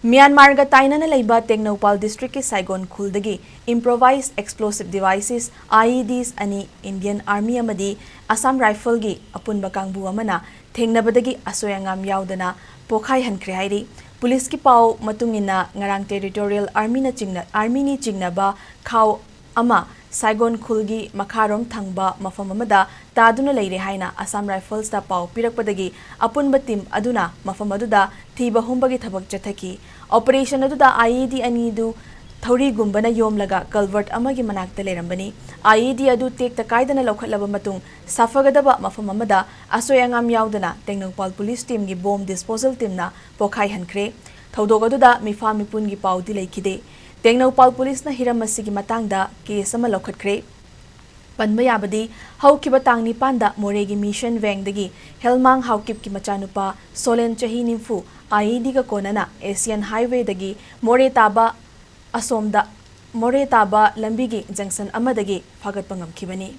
Myanmar ga tainana leiba Tengnoupal District ki Saigon Khul dagi improvised explosive devices IEDs ani Indian Army amadi Assam Rifle gi apunba kangbu amana thengnabadagi asoyangam yaudana pokhai hankre hairi police ki pau matungina ngarang territorial army ni chingnaba khau ama Saigon Khul gi makharom thangba mafam amada taduna leire haina Assam Rifles da pau pirakpadagi apunba team aduna mafam aduda thiba humbagi thabak chathaki operation aduda IED anidu Thori gumbana yomlaga culvert amagi manakta lerambani IED adu tekta kaidana lokhatlaba matung safagadaba mafam amada asoyangam yaudana Tengnoupal police team gi bomb disposal team na pokhai hankre thodog aduda mifa mipun gi paudi lekhide Tengnoupal police na hiramasigi matangda case ama lokhatkre Panba yabadi haukiba tangni panda moregi mission wengdagi helmang haukip ki machanupa solen chahi nimfu IED ga konana Asian highway dagi more taba asomda more taba lambigi junction amadagi phagatpa ngamkhibani